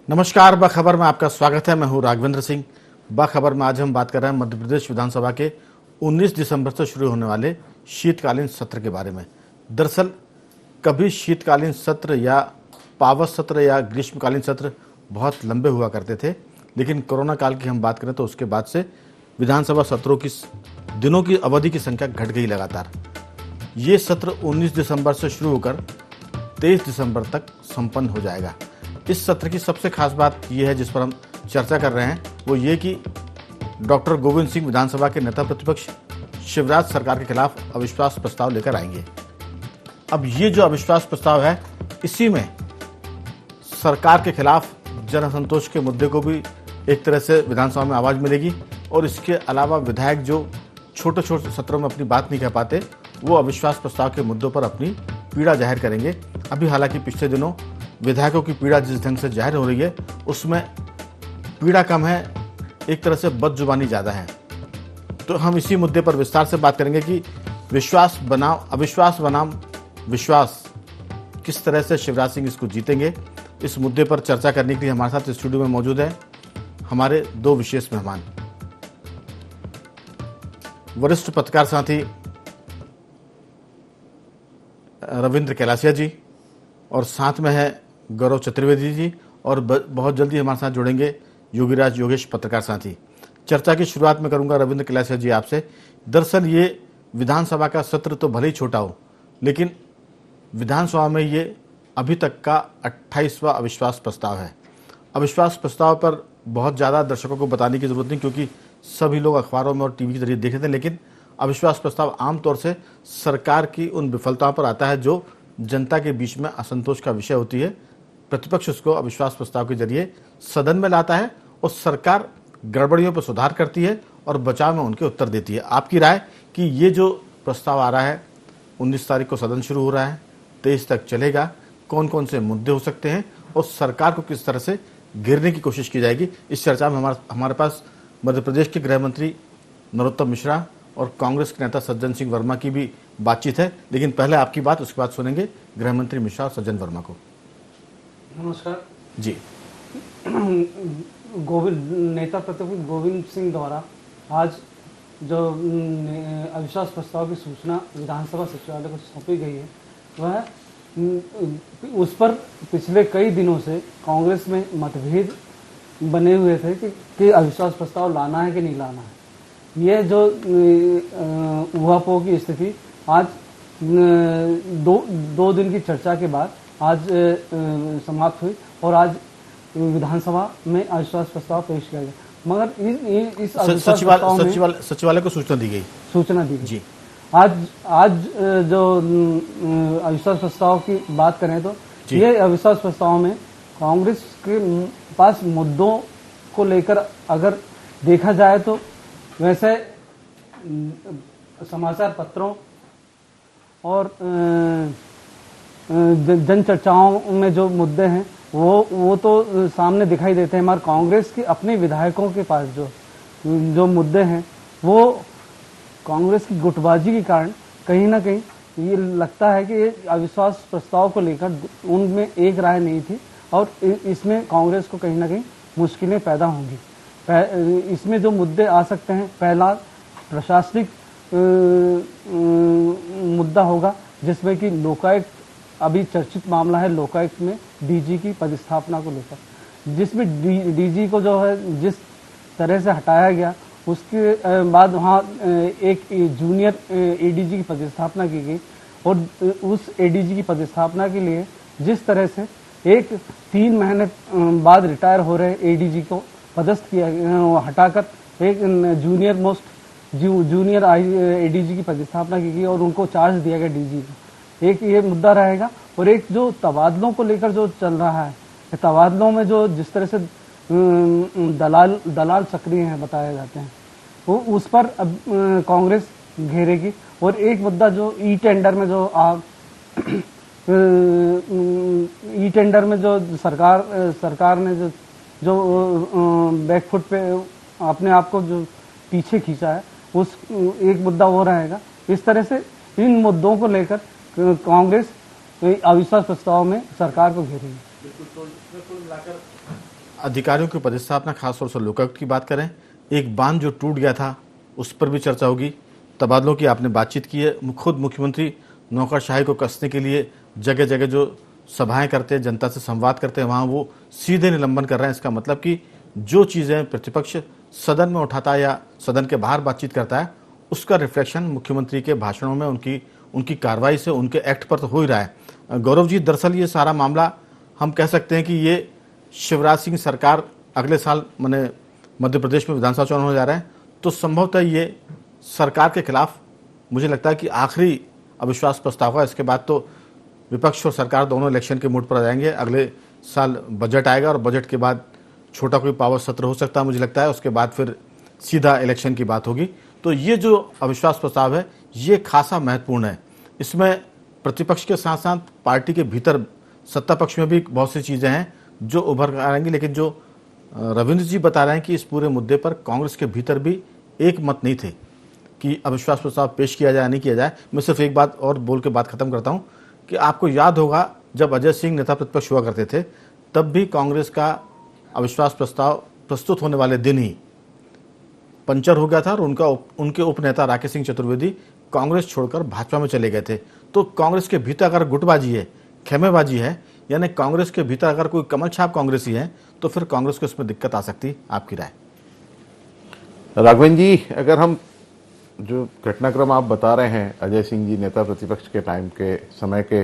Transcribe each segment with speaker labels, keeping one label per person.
Speaker 1: नमस्कार, बखबर में आपका स्वागत है। मैं हूं राघवेंद्र सिंह। बखबर में आज हम बात कर रहे हैं मध्य प्रदेश विधानसभा के 19 दिसंबर से शुरू होने वाले शीतकालीन सत्र के बारे में। दरअसल कभी शीतकालीन सत्र या पावस सत्र या ग्रीष्मकालीन सत्र बहुत लंबे हुआ करते थे, लेकिन कोरोना काल की हम बात करें तो उसके बाद से विधानसभा सत्रों की दिनों की अवधि की संख्या घट गई लगातार। ये सत्र 19 दिसंबर से शुरू होकर 23 दिसंबर तक संपन्न हो जाएगा। इस सत्र की सबसे खास बात यह है जिस पर हम चर्चा कर रहे हैं, वो ये कि डॉक्टर गोविंद सिंह विधानसभा के नेता प्रतिपक्ष शिवराज सरकार के खिलाफ अविश्वास प्रस्ताव लेकर आएंगे। अब ये जो अविश्वास प्रस्ताव है, इसी में सरकार के खिलाफ जन असंतोष के मुद्दे को भी एक तरह से विधानसभा में आवाज मिलेगी, और इसके अलावा विधायक जो छोटे छोटे सत्रों में अपनी बात नहीं कह पाते, वो अविश्वास प्रस्ताव के मुद्दों पर अपनी पीड़ा जाहिर करेंगे। अभी हालांकि पिछले दिनों विधायकों की पीड़ा जिस ढंग से जाहिर हो रही है, उसमें पीड़ा कम है, एक तरह से बदजुबानी ज़्यादा है। तो हम इसी मुद्दे पर विस्तार से बात करेंगे कि विश्वास बनाम अविश्वास बनाम विश्वास, किस तरह से शिवराज सिंह इसको जीतेंगे। इस मुद्दे पर चर्चा करने के लिए हमारे साथ स्टूडियो में मौजूद है हमारे दो विशेष मेहमान, वरिष्ठ पत्रकार साथी रविंद्र कैलासिया जी, और साथ में है गौरव चतुर्वेदी जी, और बहुत जल्दी हमारे साथ जुड़ेंगे योगीराज योगेश पत्रकार साथी। चर्चा की शुरुआत में करूंगा रविंद्र कैलासिया जी आपसे। दरअसल ये विधानसभा का सत्र तो भले ही छोटा हो, लेकिन विधानसभा में ये अभी तक का 28वां अविश्वास प्रस्ताव है। अविश्वास प्रस्ताव पर बहुत ज़्यादा दर्शकों को बताने की जरूरत नहीं, क्योंकि सभी लोग अखबारों में और टीवी के जरिए देख रहे थे। लेकिन अविश्वास प्रस्ताव आमतौर से सरकार की उन विफलताओं पर आता है जो जनता के बीच में असंतोष का विषय होती है। प्रतिपक्ष उसको अविश्वास प्रस्ताव के जरिए सदन में लाता है और सरकार गड़बड़ियों पर सुधार करती है और बचाव में उनके उत्तर देती है। आपकी राय कि ये जो प्रस्ताव आ रहा है, 19 तारीख को सदन शुरू हो रहा है, 23 तक चलेगा, कौन कौन से मुद्दे हो सकते हैं और सरकार को किस तरह से गिरने की कोशिश की जाएगी, इस चर्चा में हमारे पास मध्य प्रदेश के गृह मंत्री नरोत्तम मिश्रा और कांग्रेस के नेता सज्जन सिंह वर्मा की भी बातचीत है। लेकिन पहले आपकी बात, उसके बाद सुनेंगे गृह मंत्री मिश्रा और सज्जन वर्मा को।
Speaker 2: नमस्कार
Speaker 1: जी।
Speaker 2: नेता प्रतिपक्ष गोविंद सिंह द्वारा आज जो अविश्वास प्रस्ताव की सूचना विधानसभा सचिवालय को सौंपी गई है, वह उस पर पिछले कई दिनों से कांग्रेस में मतभेद बने हुए थे कि अविश्वास प्रस्ताव लाना है कि नहीं लाना है। यह जो ऊहापोह की स्थिति आज दो दिन की चर्चा के बाद आज समाप्त हुई और आज विधानसभा में अविश्वास प्रस्ताव पेश किया गया। मगर इस अविश्वास प्रस्ताव में
Speaker 1: सचिवालय को सूचना दी गई जी।
Speaker 2: आज जो अविश्वास प्रस्ताव की बात करें तो ये अविश्वास प्रस्ताव में कांग्रेस के पास मुद्दों को लेकर अगर देखा जाए तो वैसे समाचार पत्रों और जन चर्चाओं में जो मुद्दे हैं वो तो सामने दिखाई देते हैं, मगर कांग्रेस के अपने विधायकों के पास जो मुद्दे हैं, वो कांग्रेस की गुटबाजी के कारण कहीं ना कहीं ये लगता है कि ये अविश्वास प्रस्ताव को लेकर उनमें एक राय नहीं थी और इसमें कांग्रेस को कहीं ना कहीं मुश्किलें पैदा होंगी। इसमें जो मुद्दे आ सकते हैं, पहला प्रशासनिक मुद्दा होगा, जिसमें कि लोकायुक्त, अभी चर्चित मामला है लोकायुक्त में डीजी की पदस्थापना को लेकर, जिसमें डीजी को जो है जिस तरह से हटाया गया, उसके बाद वहाँ एक जूनियर एडीजी की पदस्थापना की गई और उस एडीजी की पदस्थापना के लिए जिस तरह से एक 3 महीने बाद रिटायर हो रहे एडीजी को पदस्थ किया, हटाकर एक जूनियर एडीजी की पदस्थापना की गई और उनको चार्ज दिया गया डीजी को। एक ये मुद्दा रहेगा। और एक जो तबादलों को लेकर जो चल रहा है, तबादलों में जो जिस तरह से दलाल सक्रिय हैं बताए जाते हैं, वो उस पर अब कांग्रेस घेरेगी। और एक मुद्दा जो ई टेंडर में जो सरकार ने जो बैकफुट पे अपने आप को जो पीछे खींचा है, उस एक मुद्दा वो रहेगा। इस तरह से इन मुद्दों को लेकर कांग्रेस अविश्वास प्रस्ताव में सरकार को घेरेगी।
Speaker 1: बिल्कुल। तो कुल मिलाकर अधिकारियों की पदस्थापना, खासतौर से लोकायुक्त की बात करें, एक बांध जो टूट गया था उस पर भी चर्चा होगी। तबादलों की आपने बातचीत की है। खुद मुख्यमंत्री नौकरशाही को कसने के लिए जगह जगह जो सभाएं करते हैं, जनता से संवाद करते हैं, वहाँ वो सीधे निलंबन कर रहे हैं। इसका मतलब कि जो चीज़ें प्रतिपक्ष सदन में उठाता है या सदन के बाहर बातचीत करता है, उसका रिफ्लेक्शन मुख्यमंत्री के भाषणों में, उनकी कार्रवाई से, उनके एक्ट पर तो हो ही रहा है। गौरव जी, दरअसल ये सारा मामला हम कह सकते हैं कि ये शिवराज सिंह सरकार अगले साल माने मध्य प्रदेश में विधानसभा चुनाव होने जा रहा है, तो संभवतः ये सरकार के खिलाफ मुझे लगता है कि आखिरी अविश्वास प्रस्ताव है। इसके बाद तो विपक्ष और सरकार दोनों इलेक्शन के मूड पर आ जाएंगे। अगले साल बजट आएगा और बजट के बाद छोटा कोई पावर सत्र हो सकता है मुझे लगता है, उसके बाद फिर सीधा इलेक्शन की बात होगी। तो ये जो अविश्वास प्रस्ताव है ये खासा महत्वपूर्ण है। इसमें प्रतिपक्ष के साथ साथ पार्टी के भीतर सत्ता पक्ष में भी बहुत सी चीज़ें हैं जो उभर कर आएंगी। लेकिन जो रविंद्र जी बता रहे हैं कि इस पूरे मुद्दे पर कांग्रेस के भीतर भी एक मत नहीं थे कि अविश्वास प्रस्ताव पेश किया जाए नहीं किया जाए। मैं सिर्फ एक बात और बोल के बात खत्म करता हूं कि आपको याद होगा जब अजय सिंह नेता प्रतिपक्ष हुआ करते थे तब भी कांग्रेस का अविश्वास प्रस्ताव प्रस्तुत होने वाले दिन ही पंचर हो गया था और उनके उपनेता राकेश सिंह चतुर्वेदी कांग्रेस छोड़कर भाजपा में चले गए थे। तो कांग्रेस के भीतर अगर गुटबाजी है, खेमेबाजी है, यानी कांग्रेस के भीतर अगर कोई कमल छाप कांग्रेसी है तो फिर कांग्रेस को इसमें दिक्कत आ सकती है। आपकी राय?
Speaker 3: राघवन जी, अगर हम जो घटनाक्रम आप बता रहे हैं अजय सिंह जी नेता प्रतिपक्ष के टाइम के समय के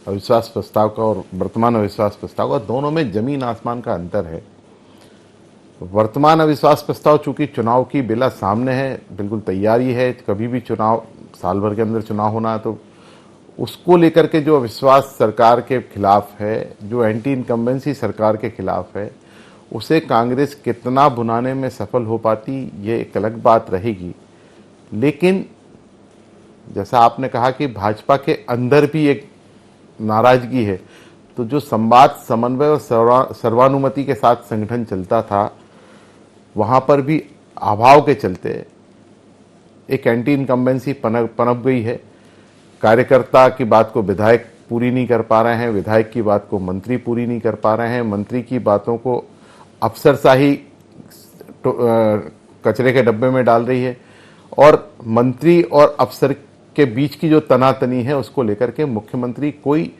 Speaker 3: अविश्वास प्रस्ताव का और वर्तमान अविश्वास प्रस्ताव का, दोनों में जमीन आसमान का अंतर है। वर्तमान अविश्वास प्रस्ताव चूंकि चुनाव की बेला सामने है, बिल्कुल तैयारी है, कभी भी चुनाव, साल भर के अंदर चुनाव होना है, तो उसको लेकर के जो अविश्वास सरकार के खिलाफ है, जो एंटी इनकम्बेंसी सरकार के खिलाफ है, उसे कांग्रेस कितना भुनाने में सफल हो पाती ये एक अलग बात रहेगी। लेकिन जैसा आपने कहा कि भाजपा के अंदर भी एक नाराजगी है, तो जो संवाद, समन्वय और सर्वानुमति के साथ संगठन चलता था, वहां पर भी अभाव के चलते एक एंटी इनकम्बेंसी पनप गई है। कार्यकर्ता की बात को विधायक पूरी नहीं कर पा रहे हैं, विधायक की बात को मंत्री पूरी नहीं कर पा रहे हैं, मंत्री की बातों को अफसरशाही कचरे के डब्बे में डाल रही है, और मंत्री और अफसर के बीच की जो तनातनी है उसको लेकर के मुख्यमंत्री कोई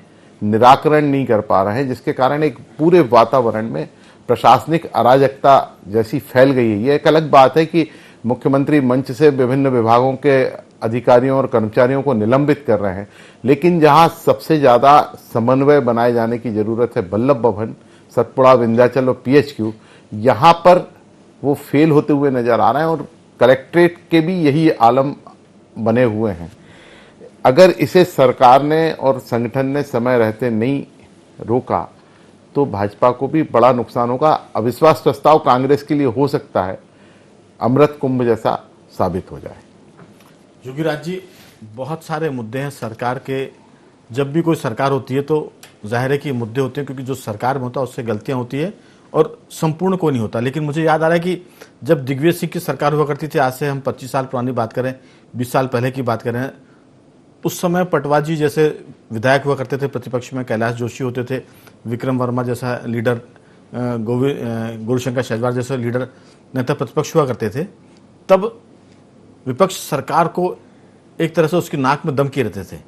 Speaker 3: निराकरण नहीं कर पा रहे हैं, जिसके कारण एक पूरे वातावरण में प्रशासनिक अराजकता जैसी फैल गई है। ये एक अलग बात है कि मुख्यमंत्री मंच से विभिन्न विभागों के अधिकारियों और कर्मचारियों को निलंबित कर रहे हैं, लेकिन जहां सबसे ज्यादा समन्वय बनाए जाने की जरूरत है, वल्लभ भवन, सतपुड़ा, विंध्याचल और पीएचक्यू, यहां पर वो फेल होते हुए नजर आ रहे हैं और कलेक्ट्रेट के भी यही आलम बने हुए हैं। अगर इसे सरकार ने और संगठन ने समय रहते नहीं रोका तो भाजपा को भी बड़ा नुकसान होगा। अविश्वास प्रस्ताव कांग्रेस के लिए हो सकता है अमृत कुंभ जैसा साबित हो जाए।
Speaker 1: योगीराज जी, बहुत सारे मुद्दे हैं सरकार के। जब भी कोई सरकार होती है तो जाहिर है कि मुद्दे होते हैं, क्योंकि जो सरकार में होता है उससे गलतियां होती है और संपूर्ण कोई नहीं होता। लेकिन मुझे याद आ रहा है कि जब दिग्विजय सिंह की सरकार हुआ करती थी, आज से हम 25 साल पुरानी बात करें, 20 साल पहले की बात करें, उस समय पटवा जी जैसे विधायक हुआ करते थे प्रतिपक्ष में, कैलाश जोशी होते थे, विक्रम वर्मा जैसा लीडर, गौरीशंकर शेजवार जैसे लीडर नेता प्रतिपक्ष हुआ करते थे, तब विपक्ष सरकार को एक तरह से उसकी नाक में दम किए रहते थे।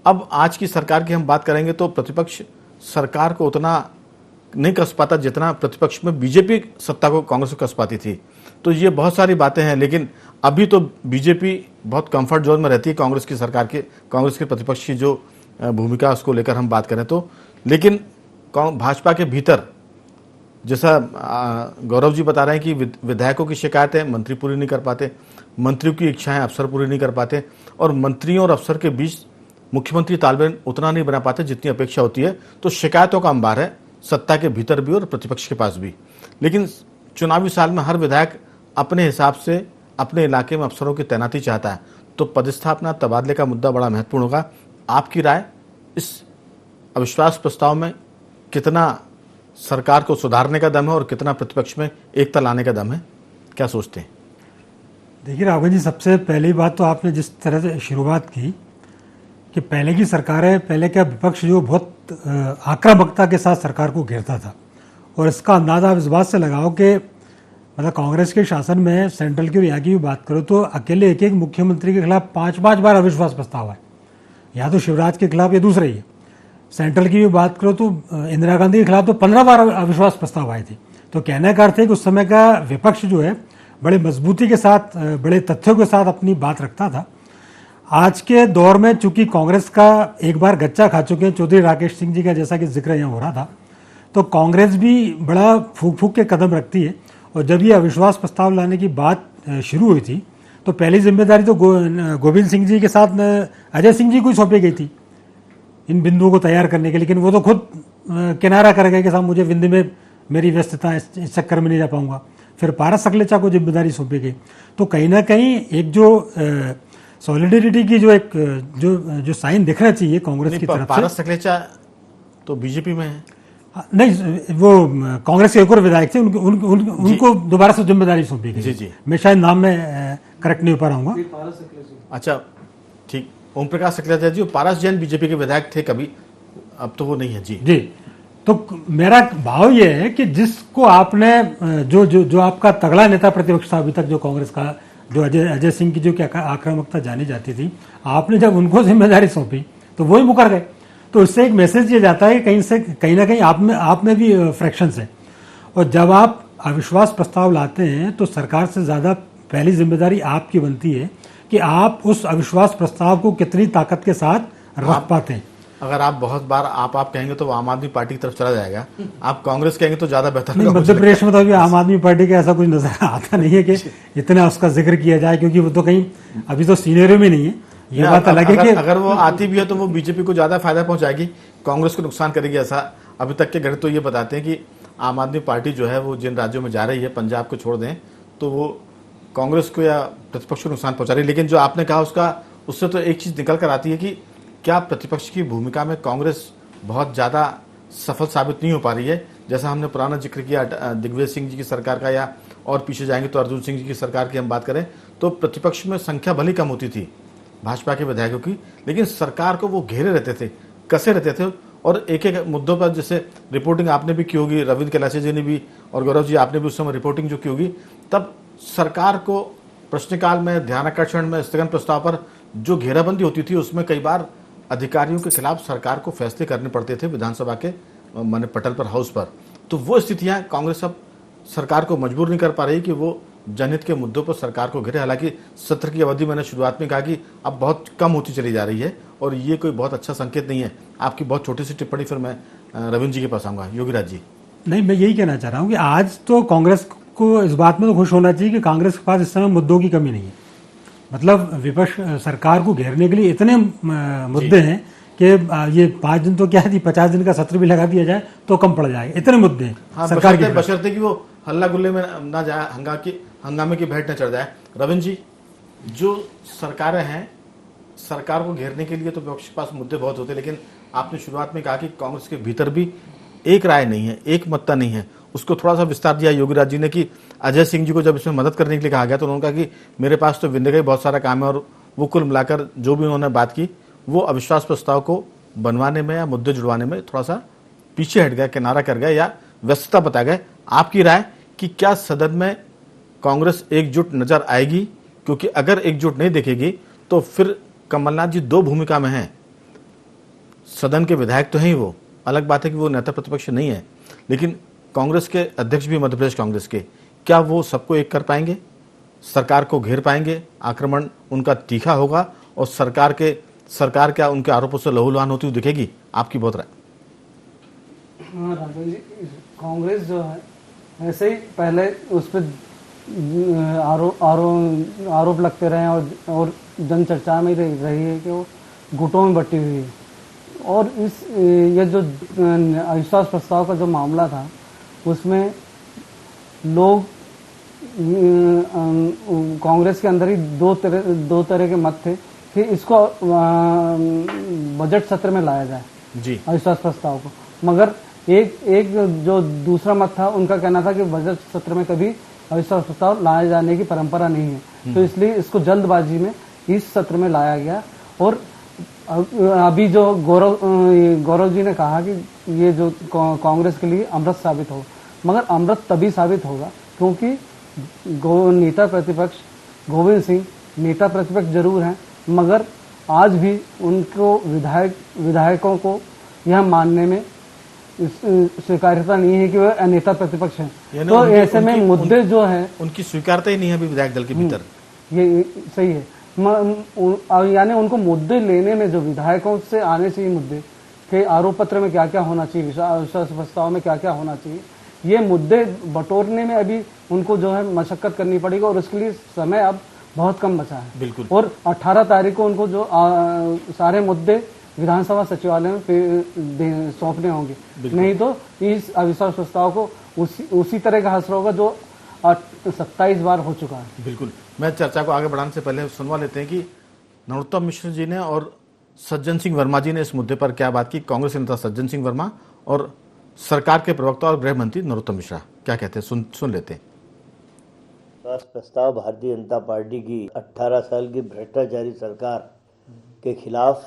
Speaker 1: अब आज की सरकार की हम बात करेंगे तो प्रतिपक्ष सरकार को उतना नहीं कस पाता जितना प्रतिपक्ष में बीजेपी सत्ता को, कांग्रेस को कस पाती थी। तो ये बहुत सारी बातें हैं, लेकिन अभी तो बीजेपी बहुत कंफर्ट जोन में रहती है कांग्रेस की सरकार के, कांग्रेस के प्रतिपक्ष की जो भूमिका उसको लेकर हम बात करें तो। लेकिन भाजपा के भीतर जैसा गौरव जी बता रहे हैं कि विधायकों की शिकायतें मंत्री पूरी नहीं कर पाते, मंत्रियों की इच्छाएं अफसर पूरी नहीं कर पाते, और मंत्रियों और अफसर के बीच मुख्यमंत्री तालमेल उतना नहीं बना पाते जितनी अपेक्षा होती है। तो शिकायतों का अंबार है सत्ता के भीतर भी और प्रतिपक्ष के पास भी। लेकिन चुनावी साल में हर विधायक अपने हिसाब से अपने इलाके में अफसरों की तैनाती चाहता है, तो पदस्थापना, तबादले का मुद्दा बड़ा महत्वपूर्ण होगा। आपकी राय, इस अविश्वास प्रस्ताव में कितना सरकार को सुधारने का दम है और कितना प्रतिपक्ष में एकता लाने का दम है, क्या सोचते हैं?
Speaker 4: देखिए राघवन जी, सबसे पहली बात तो आपने जिस तरह से शुरुआत की कि पहले की सरकारें, पहले क्या विपक्ष जो बहुत आक्रामकता के साथ सरकार को घेरता था, और इसका अंदाज़ा आप इस बात से लगाओ कि मतलब कांग्रेस के शासन में सेंट्रल की और यहाँ की भी बात करो तो अकेले एक एक मुख्यमंत्री के खिलाफ 5-5 बार अविश्वास प्रस्ताव है, या तो शिवराज के खिलाफ या दूसरे ही है। सेंट्रल की भी बात करो तो इंदिरा गांधी के खिलाफ तो 15 बार अविश्वास प्रस्ताव आए थे। तो कहने का अर्थ है कि उस समय का विपक्ष जो है बड़े मजबूती के साथ, बड़े तथ्यों के साथ अपनी बात रखता था। आज के दौर में चूंकि कांग्रेस का एक बार गच्चा खा चुके हैं चौधरी राकेश सिंह जी का, जैसा कि जिक्र यहाँ हो रहा था, तो कांग्रेस भी बड़ा फूक फूक के कदम रखती है। और जब ये अविश्वास प्रस्ताव लाने की बात शुरू हुई थी तो पहली जिम्मेदारी तो गोविंद सिंह जी के साथ अजय सिंह जी को ही सौंपी गई थी इन बिंदुओं को तैयार करने के, लेकिन वो तो खुद किनारा कर गए कि साहब मुझे विंध्य में मेरी व्यस्तता है, इस चक्कर में नहीं जा पाऊंगा। फिर पारस सकलेचा को जिम्मेदारी सौंपी गई। तो कहीं ना कहीं एक जो सॉलिडेरिटी की जो साइन दिखना चाहिए कांग्रेस की तरफ से।
Speaker 1: पारस सकलेचा तो बीजेपी में है।
Speaker 4: नहीं, वो कांग्रेस के एक और विधायक थे, उनको दोबारा से जिम्मेदारी सौंपी गई।
Speaker 1: जी।
Speaker 4: मैं शायद नाम में करेक्ट नहीं हो पा रहा हूँ।
Speaker 1: अच्छा, ठीक। ओम प्रकाश सकलेचा जी, पारस जैन बीजेपी के विधायक थे कभी, अब तो वो नहीं है। जी।
Speaker 4: तो मेरा भाव ये है कि जिसको आपने जो आपका तगड़ा नेता प्रतिपक्ष था अभी तक, जो कांग्रेस का, जो अजय सिंह की जो आक्रामकता जानी जाती थी, आपने जब उनको जिम्मेदारी सौंपी तो वही मुकर गए। तो इससे एक मैसेज ये जाता है कि कहीं ना कहीं आप में भी फ्रैक्शंस है। और जब आप अविश्वास प्रस्ताव लाते हैं तो सरकार से ज़्यादा पहली जिम्मेदारी आपकी बनती है कि आप उस अविश्वास प्रस्ताव को कितनी ताकत के साथ रख पाते हैं।
Speaker 1: अगर आप बहुत बार आप कहेंगे तो वो आम आदमी पार्टी की तरफ चला जाएगा, आप कांग्रेस कहेंगे तो ज्यादा बेहतर
Speaker 4: नहीं, मध्य प्रदेश में तो अभी आम आदमी पार्टी का ऐसा कुछ नजर आता नहीं है कि इतना उसका जिक्र किया जाए, क्योंकि वो तो कहीं अभी तो सीनियरों में नहीं है। ये बात अलग है कि
Speaker 1: अगर वो आती भी है तो वो बीजेपी को ज्यादा फायदा पहुंचाएगी, कांग्रेस को नुकसान करेगी। ऐसा अभी तक के गणित तो ये बताते हैं कि आम आदमी पार्टी जो है वो जिन राज्यों में जा रही है, पंजाब को छोड़ दें तो वो कांग्रेस को या प्रतिपक्ष को नुकसान पहुंचा रही है। लेकिन जो आपने कहा उससे तो एक चीज निकल कर आती है कि क्या प्रतिपक्ष की भूमिका में कांग्रेस बहुत ज़्यादा सफल साबित नहीं हो पा रही है। जैसा हमने पुराना जिक्र किया दिग्विजय सिंह जी की सरकार का, या और पीछे जाएंगे तो अर्जुन सिंह जी की सरकार की हम बात करें तो प्रतिपक्ष में संख्या भली कम होती थी भाजपा के विधायकों की, लेकिन सरकार को वो घेरे रहते थे, कसे रहते थे। और एक एक मुद्दों पर जैसे रिपोर्टिंग आपने भी की होगी, रविंद्र कैलाशी जी ने भी और गौरव जी आपने भी उस समय रिपोर्टिंग जो की होगी, तब सरकार को प्रश्नकाल में, ध्यानाकर्षण में, स्थगन प्रस्ताव पर जो घेराबंदी होती थी उसमें कई बार अधिकारियों के खिलाफ सरकार को फैसले करने पड़ते थे विधानसभा के माने पटल पर, हाउस पर। तो वो स्थितियां कांग्रेस अब सरकार को मजबूर नहीं कर पा रही कि वो जनहित के मुद्दों पर सरकार को घेरे। हालांकि सत्र की अवधि मैंने शुरुआत में कहा कि अब बहुत कम होती चली जा रही है और ये कोई बहुत अच्छा संकेत नहीं है। आपकी बहुत छोटी सी टिप्पणी, फिर मैं रविंद्र जी के पास आऊंगा। योगीराज जी।
Speaker 4: नहीं, मैं यही कहना चाह रहा हूँ कि आज तो कांग्रेस को इस बात में तो खुश होना चाहिए कि कांग्रेस के पास इस समय मुद्दों की कमी नहीं है। मतलब विपक्ष सरकार को घेरने के लिए इतने मुद्दे हैं कि ये 5 दिन तो क्या है, 50 दिन का सत्र भी लगा दिया जाए तो कम पड़ जाएगा, इतने मुद्दे हैं।
Speaker 1: हाँ,
Speaker 4: सरकार की
Speaker 1: बशर्ते कि वो हल्ला गुल्ले में ना जाए, हंगामे की भेंट न चढ़ जाए। रविंद्र जी, जो सरकारें हैं, सरकार को घेरने के लिए तो विपक्ष के पास मुद्दे बहुत होते हैं, लेकिन आपने शुरुआत में कहा कि कांग्रेस के भीतर भी एक राय नहीं है, एक मत्ता नहीं है। उसको थोड़ा सा विस्तार दिया योगीराज जी ने कि अजय सिंह जी को जब इसमें मदद करने के लिए कहा गया तो उन्होंने कहा कि मेरे पास तो विंध्य का ही बहुत सारा काम है, और वो कुल मिलाकर जो भी उन्होंने बात की वो अविश्वास प्रस्ताव को बनवाने में या मुद्दे जुड़वाने में थोड़ा सा पीछे हट गया, किनारा कर गया या व्यस्तता बता गए। आपकी राय कि क्या सदन में कांग्रेस एकजुट नजर आएगी? क्योंकि अगर एकजुट नहीं दिखेगी तो फिर कमलनाथ जी 2 भूमिका में हैं। सदन के विधायक तो हैं ही, वो अलग बात है कि वो नेता प्रतिपक्ष नहीं है, लेकिन कांग्रेस के अध्यक्ष भी मध्य प्रदेश कांग्रेस के, क्या वो सबको एक कर पाएंगे, सरकार को घेर पाएंगे, आक्रमण उनका तीखा होगा और सरकार क्या उनके आरोपों से लहूलुहान होती हुई दिखेगी? आपकी बहुत राय।
Speaker 2: हाँ राघव जी, कांग्रेस जो है ऐसे ही पहले उस पर आरोप लगते रहे और जन चर्चा में रही है कि वो गुटों में बटी हुई है। और ये जो अविश्वास प्रस्ताव का जो मामला था उसमें लोग कांग्रेस के अंदर ही दो तरह के मत थे कि इसको बजट सत्र में लाया जाए
Speaker 1: जी,
Speaker 2: अविश्वास प्रस्ताव को। मगर एक जो दूसरा मत था, उनका कहना था कि बजट सत्र में कभी अविश्वास प्रस्ताव लाए जाने की परंपरा नहीं है, तो इसलिए इसको जल्दबाजी में इस सत्र में लाया गया। और अभी जो गौरव जी ने कहा कि ये जो कांग्रेस के लिए अमृत साबित हो, मगर अमृत तभी साबित होगा क्योंकि नेता प्रतिपक्ष गोविंद सिंह नेता प्रतिपक्ष जरूर हैं, मगर आज भी उनको विधायकों को यह मानने में स्वीकार्यता नहीं है कि वह नेता प्रतिपक्ष हैं। तो ऐसे में मुद्दे जो हैं
Speaker 1: उनकी स्वीकारता ही नहीं है अभी विधायक दल के भीतर।
Speaker 2: ये सही है, यानी उनको मुद्दे लेने में जो विधायकों से आने चाहिए मुद्दे के आरोप पत्र में क्या क्या होना चाहिए, विश्वास प्रस्ताव में क्या क्या होना चाहिए, ये मुद्दे बटोरने में अभी उनको जो है मशक्कत करनी पड़ेगी और उसके लिए समय अब बहुत कम बचा है।
Speaker 1: बिल्कुल।
Speaker 2: और 18 तारीख को उनको जो सारे मुद्दे विधानसभा सचिवालय में सौंपने होंगे, नहीं तो इस अविश्वास प्रस्ताव को उसी तरह का असर होगा जो 27 बार हो चुका है।
Speaker 1: बिल्कुल। मैं चर्चा को आगे बढ़ाने से पहले सुनवा लेते हैं कि नरोत्तम मिश्र जी ने और सज्जन सिंह वर्मा जी ने इस मुद्दे पर क्या बात की। कांग्रेस के नेता सज्जन सिंह वर्मा और सरकार के प्रवक्ता और गृह मंत्री नरोत्तम मिश्रा क्या कहते हैं, सुन लेते हैं।
Speaker 5: विश्वास प्रस्ताव भारतीय जनता पार्टी की 18 साल की भ्रष्टाचारी सरकार के खिलाफ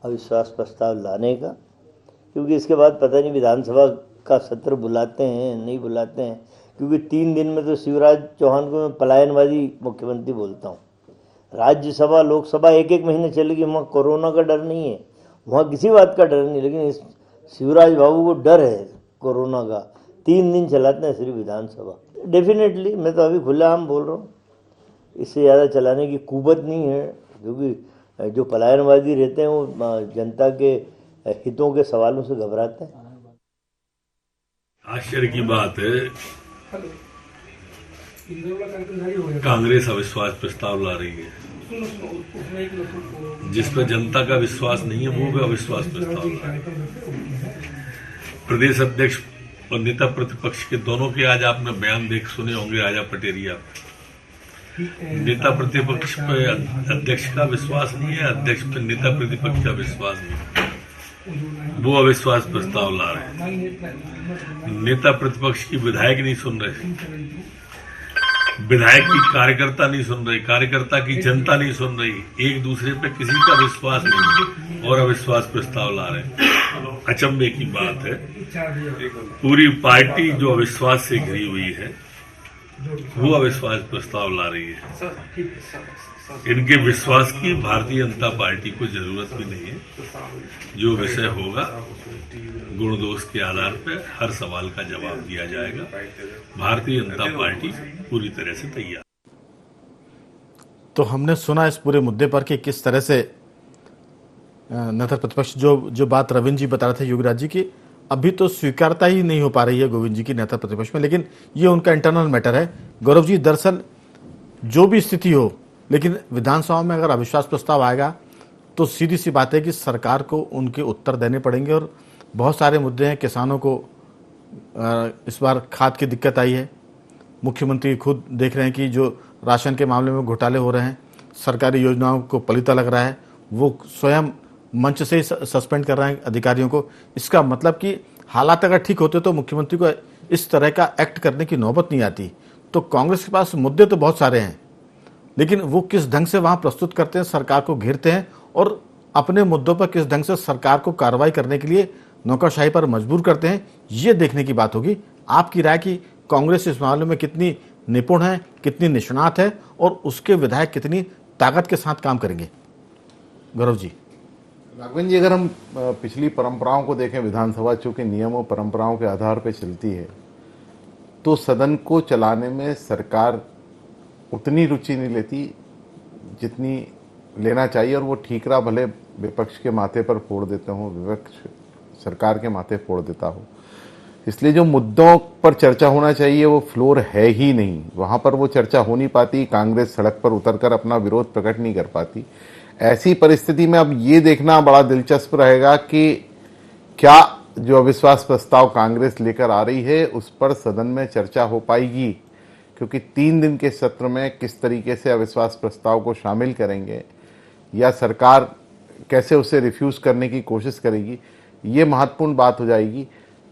Speaker 5: अविश्वास प्रस्ताव लाने का, क्योंकि इसके बाद पता नहीं विधानसभा का सत्र बुलाते हैं नहीं बुलाते हैं, क्योंकि 3 दिन में तो शिवराज चौहान को मैं पलायनवादी मुख्यमंत्री बोलता हूँ। राज्यसभा लोकसभा एक महीने चलेगी, वहाँ कोरोना का डर नहीं है, वहाँ किसी बात का डर नहीं, लेकिन इस शिवराज बाबू को डर है कोरोना का। 3 दिन चलाते हैं सिर्फ विधानसभा। डेफिनेटली मैं तो अभी खुलेआम बोल रहा हूँ, इससे ज़्यादा चलाने की कुवत नहीं है, क्योंकि जो पलायनवादी रहते हैं वो जनता के हितों के सवालों से घबराते हैं।
Speaker 6: आश्चर्य की बात है, कांग्रेस अविश्वास प्रस्ताव ला रही है, जिस पर जनता का विश्वास नहीं है वो भी अविश्वास प्रस्ताव ला रही है। प्रदेश अध्यक्ष और नेता प्रतिपक्ष के दोनों के आज आपने बयान सुने होंगे, राजा पटेरिया। नेता प्रतिपक्ष पे अध्यक्ष का विश्वास नहीं है, अध्यक्ष पे नेता प्रतिपक्ष का विश्वास नहीं है, वो अविश्वास प्रस्ताव ला रहे हैं। नेता प्रतिपक्ष की विधायक नहीं सुन रहे, विधायक की कार्यकर्ता नहीं सुन रही, कार्यकर्ता की जनता नहीं सुन रही, एक दूसरे पे किसी का विश्वास नहीं और अविश्वास प्रस्ताव ला रहे हैं। अचंभे की बात है, पूरी पार्टी जो अविश्वास से घिरी हुई है वो अविश्वास प्रस्ताव ला रही है। इनके विश्वास की भारतीय जनता पार्टी को जरूरत भी नहीं है। जो विषय होगा गुण दोष के आधार पर हर सवाल का जवाब दिया जाएगा। भारतीय जनता पार्टी पूरी तरह से तैयार।
Speaker 1: तो हमने सुना इस पूरे मुद्दे पर कि किस तरह से नेता प्रतिपक्ष जो बात रविंद्र जी बता रहे थे, योगीराज जी की अभी तो स्वीकारता ही नहीं हो पा रही है गोविंद जी की नेता प्रतिपक्ष में, लेकिन ये उनका इंटरनल मैटर है। गौरव जी, दरअसल जो भी स्थिति हो, लेकिन विधानसभा में अगर अविश्वास प्रस्ताव आएगा तो सीधी सी बात है कि सरकार को उनके उत्तर देने पड़ेंगे और बहुत सारे मुद्दे हैं। किसानों को इस बार खाद की दिक्कत आई है, मुख्यमंत्री खुद देख रहे हैं कि जो राशन के मामले में घोटाले हो रहे हैं, सरकारी योजनाओं को पलीता लग रहा है, वो स्वयं मंच से ही सस्पेंड कर रहे हैं अधिकारियों को। इसका मतलब कि हालात अगर ठीक होते तो मुख्यमंत्री को इस तरह का एक्ट करने की नौबत नहीं आती। तो कांग्रेस के पास मुद्दे तो बहुत सारे हैं, लेकिन वो किस ढंग से वहां प्रस्तुत करते हैं, सरकार को घेरते हैं और अपने मुद्दों पर किस ढंग से सरकार को कार्रवाई करने के लिए नौकरशाही पर मजबूर करते हैं, ये देखने की बात होगी। आपकी राय कि कांग्रेस इस मामले में कितनी निपुण है, कितनी निष्णात है और उसके विधायक कितनी ताकत के साथ काम करेंगे? गौरव जी।
Speaker 3: राघवन जी, अगर हम पिछली परंपराओं को देखें, विधानसभा चूंकि नियमों परंपराओं के आधार पर चलती है, तो सदन को चलाने में सरकार उतनी रुचि नहीं लेती जितनी लेना चाहिए, और वो ठीकरा भले विपक्ष के माथे पर फोड़ देते हो, विपक्ष सरकार के माथे फोड़ देता हो। इसलिए जो मुद्दों पर चर्चा होना चाहिए वो फ्लोर है ही नहीं, वहां पर वो चर्चा हो नहीं पाती। कांग्रेस सड़क पर उतरकर अपना विरोध प्रकट नहीं कर पाती। ऐसी परिस्थिति में अब ये देखना बड़ा दिलचस्प रहेगा कि क्या जो अविश्वास प्रस्ताव कांग्रेस लेकर आ रही है उस पर सदन में चर्चा हो पाएगी, क्योंकि 3 दिन के सत्र में किस तरीके से अविश्वास प्रस्ताव को शामिल करेंगे या सरकार कैसे उसे रिफ्यूज करने की कोशिश करेगी, ये महत्वपूर्ण बात हो जाएगी।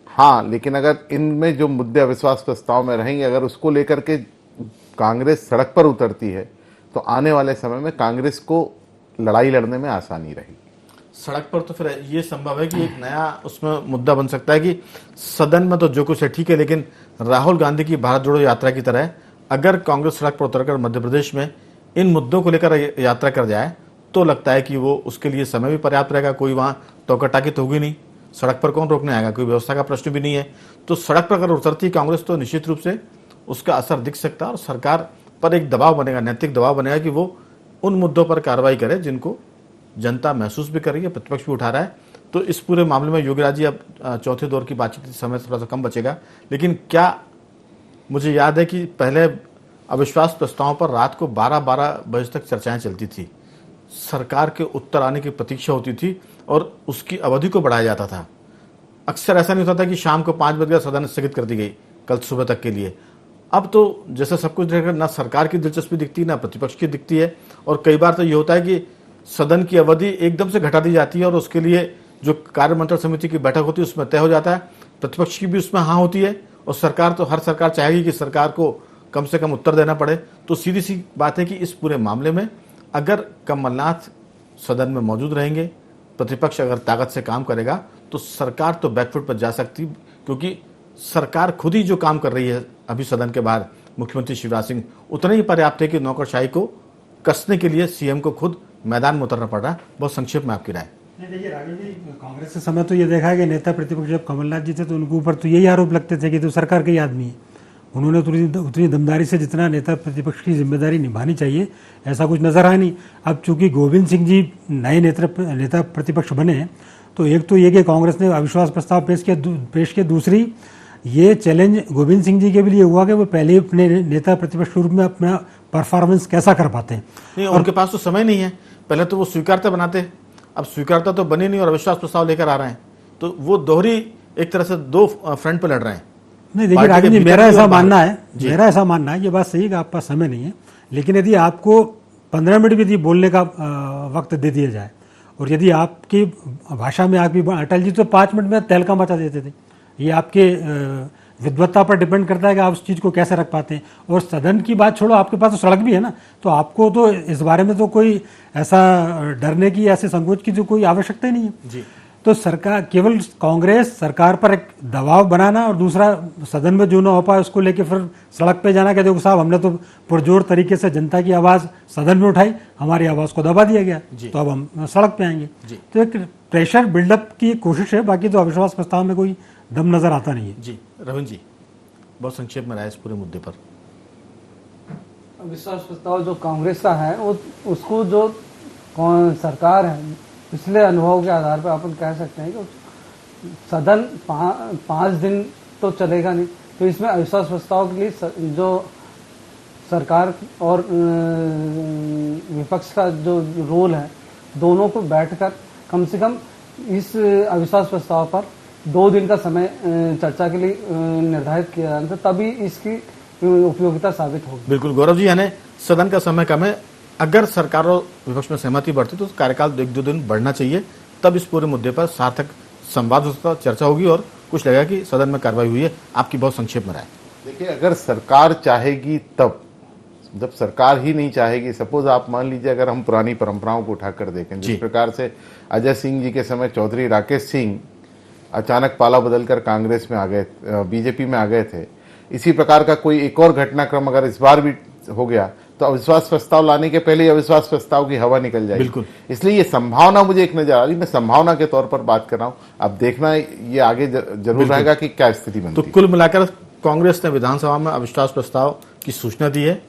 Speaker 3: हाँ, लेकिन अगर इनमें जो मुद्दे अविश्वास प्रस्ताव में रहेंगे, अगर उसको लेकर के कांग्रेस सड़क पर उतरती है तो आने वाले समय में कांग्रेस को लड़ाई लड़ने में आसानी रहेगी।
Speaker 1: सड़क पर तो फिर ये संभव है कि एक नया उसमें मुद्दा बन सकता है कि सदन में तो जो कुछ है ठीक है, लेकिन राहुल गांधी की भारत जोड़ो यात्रा की तरह अगर कांग्रेस सड़क पर उतरकर मध्य प्रदेश में इन मुद्दों को लेकर यात्रा कर जाए तो लगता है कि वो उसके लिए समय भी पर्याप्त रहेगा। कोई वहां टोकाटाकी तो होगी नहीं, सड़क पर कौन रोकने आएगा, कोई व्यवस्था का प्रश्न भी नहीं है। तो सड़क पर अगर उतरती कांग्रेस तो निश्चित रूप से उसका असर दिख सकता है और सरकार पर एक दबाव बनेगा, नैतिक दबाव बनेगा कि वो उन मुद्दों पर कार्रवाई करे जिनको जनता महसूस भी कर रही है, प्रतिपक्ष भी उठा रहा है। तो इस पूरे मामले में योगीराज जी अब चौथे दौर की बातचीत समय थोड़ा सा कम बचेगा, लेकिन क्या मुझे याद है कि पहले अविश्वास प्रस्तावों पर रात को 12-12 बजे तक चर्चाएं चलती थी, सरकार के उत्तर आने की प्रतीक्षा होती थी और उसकी अवधि को बढ़ाया जाता था। अक्सर ऐसा नहीं होता था कि शाम को 5 बजे सदन स्थगित कर दी गई कल सुबह तक के लिए। अब तो जैसे सब कुछ देखकर ना सरकार की दिलचस्पी दिखती ना प्रतिपक्ष की दिखती है, और कई बार तो ये होता है कि सदन की अवधि एकदम से घटा दी जाती है और उसके लिए जो कार्य मंत्रण समिति की बैठक होती है उसमें तय हो जाता है, प्रतिपक्ष की भी उसमें हाँ होती है और सरकार तो हर सरकार चाहेगी कि सरकार को कम से कम उत्तर देना पड़े। तो सीधी सी बात है कि इस पूरे मामले में अगर कमलनाथ सदन में मौजूद रहेंगे, प्रतिपक्ष अगर ताकत से काम करेगा तो सरकार तो बैकफुट पर जा सकती, क्योंकि सरकार खुद ही जो काम कर रही है अभी सदन के बाहर मुख्यमंत्री शिवराज सिंह उतने ही पर्याप्त है कि नौकरशाही को कसने के लिए सीएम को खुद मैदान में उतरना पड़ रहा है। बहुत संक्षेप में आपकी राय।
Speaker 4: देखिए राघव जी, कांग्रेस के समय तो ये देखा है कि नेता प्रतिपक्ष जब कमलनाथ जी थे तो उनके ऊपर तो यही आरोप लगते थे कि तो सरकार के ही आदमी है, उन्होंने उतनी दमदारी से जितना नेता प्रतिपक्ष की जिम्मेदारी निभानी चाहिए ऐसा कुछ नजर आया नहीं। अब चूंकि गोविंद सिंह जी नए नेता प्रतिपक्ष बने हैं तो एक तो ये कि कांग्रेस ने अविश्वास प्रस्ताव पेश किया, दूसरी ये चैलेंज गोविंद सिंह जी के भी लिए हुआ कि वो पहले अपने नेता प्रतिपक्ष रूप में अपना परफॉर्मेंस कैसा कर पाते हैं।
Speaker 1: नहीं, और उनके पास तो समय नहीं है, पहले तो वो स्वीकारता बनाते, अब स्वीकारता तो बनी नहीं और अविश्वास प्रस्ताव लेकर आ रहे हैं, तो वो दोहरी एक तरह से दो फ्रंट पर लड़ रहे हैं।
Speaker 4: नहीं देखिए राघव जी, मेरा ऐसा मानना है, ये बात सही है कि आपके पास समय नहीं है, लेकिन यदि आपको 15 मिनट भी बोलने का वक्त दे दिया जाए और यदि आपकी भाषा में आपकी अटल जी तो 5 मिनट में तहलका मचा देते थे, ये आपके विद्वत्ता पर डिपेंड करता है कि आप उस चीज़ को कैसे रख पाते हैं। और सदन की बात छोड़ो, आपके पास तो सड़क भी है ना, तो आपको तो इस बारे में तो कोई ऐसा डरने की, ऐसे संकोच की जो कोई आवश्यकता ही नहीं है
Speaker 1: जी।
Speaker 4: तो सरकार, केवल कांग्रेस सरकार पर एक दबाव बनाना और दूसरा सदन में जो ना हो पाए उसको लेके फिर सड़क पे जाना कि देखो साहब हमने तो पुरजोर तरीके से जनता की आवाज़ सदन में उठाई, हमारी आवाज़ को दबा दिया गया तो अब हम सड़क पे आएंगे। तो एक प्रेशर बिल्डअप की कोशिश है, बाकी तो अविश्वास प्रस्ताव में कोई दम नजर आता नहीं है।
Speaker 1: जी रविंद्र जी, बहुत संक्षेप में राय इस पूरे मुद्दे पर।
Speaker 2: अविश्वास प्रस्ताव जो कांग्रेस का है उसको जो सरकार है पिछले अनुभव के आधार पर अपन कह सकते हैं कि सदन 5 दिन तो चलेगा नहीं, तो इसमें अविश्वास प्रस्ताव के लिए जो सरकार और विपक्ष का जो रोल है दोनों को बैठकर कम से कम इस अविश्वास प्रस्ताव पर 2 दिन का समय चर्चा के लिए निर्धारित किया जाना था, तभी इसकी उपयोगिता साबित होगी।
Speaker 1: बिल्कुल गौरव जी, यानी सदन का समय कम है, अगर सरकार और विपक्ष में सहमति बढ़ती तो कार्यकाल 1-2 दिन बढ़ना चाहिए, तब इस पूरे मुद्दे पर सार्थक संवाद हो सकता, चर्चा होगी और कुछ लगेगा कि सदन में कार्रवाई हुई है। आपकी बहुत संक्षेप में राय।
Speaker 3: देखिए, अगर सरकार चाहेगी तब, जब सरकार ही नहीं चाहेगी, सपोज आप मान लीजिए अगर हम पुरानी परंपराओं को उठाकर देखें, जिस प्रकार से अजय सिंह जी के समय चौधरी राकेश सिंह अचानक पाला बदलकर कांग्रेस में आ गए, बीजेपी में आ गए थे, इसी प्रकार का कोई एक और घटनाक्रम अगर इस बार भी हो गया तो अविश्वास प्रस्ताव लाने के पहले अविश्वास प्रस्ताव की हवा निकल जाएगी।
Speaker 1: बिल्कुल। इसलिए
Speaker 3: ये संभावना मुझे एक नजर आ रही, मैं संभावना के तौर पर बात कर रहा हूं, अब देखना ये आगे जरूर रहेगा कि क्या स्थिति बनती है।
Speaker 1: तो कुल मिलाकर कांग्रेस ने विधानसभा में अविश्वास प्रस्ताव की सूचना दी है।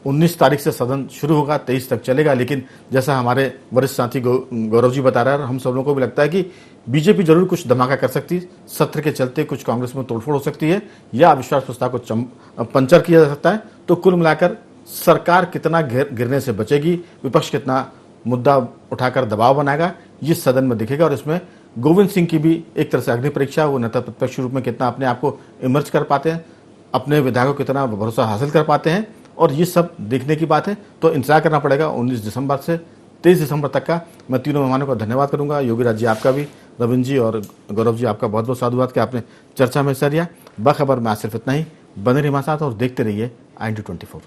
Speaker 1: 19 तारीख से सदन शुरू होगा, 23 तक चलेगा, लेकिन जैसा हमारे वरिष्ठ साथी गौरव जी बता रहे हैं, हम सब लोगों को भी लगता है कि बीजेपी जरूर कुछ धमाका कर सकती है, सत्र के चलते कुछ कांग्रेस में तोड़फोड़ हो सकती है या अविश्वास प्रस्ताव को पंचर किया जा सकता है। तो कुल मिलाकर सरकार कितना गिरने से बचेगी, विपक्ष कितना मुद्दा उठाकर दबाव बनाएगा, ये सदन में दिखेगा। और इसमें गोविंद सिंह की भी एक तरह से अग्नि परीक्षा, वो नेता प्रतिपक्ष रूप में कितना अपने आप को इमर्ज कर पाते हैं, अपने विधायकों को कितना भरोसा हासिल कर पाते हैं, और ये सब देखने की बात है। तो इंतजार करना पड़ेगा 19 दिसंबर से 23 दिसंबर तक का। मैं तीनों मेहमानों का धन्यवाद करूंगा, योगीराज जी आपका भी, रविंद्र जी और गौरव जी आपका बहुत बहुत साधुवाद कि आपने चर्चा में हिस्सा लिया। बाखबर में आज सिर्फ इतना ही। बने रहिए हमारे साथ और देखते रहिए IND24।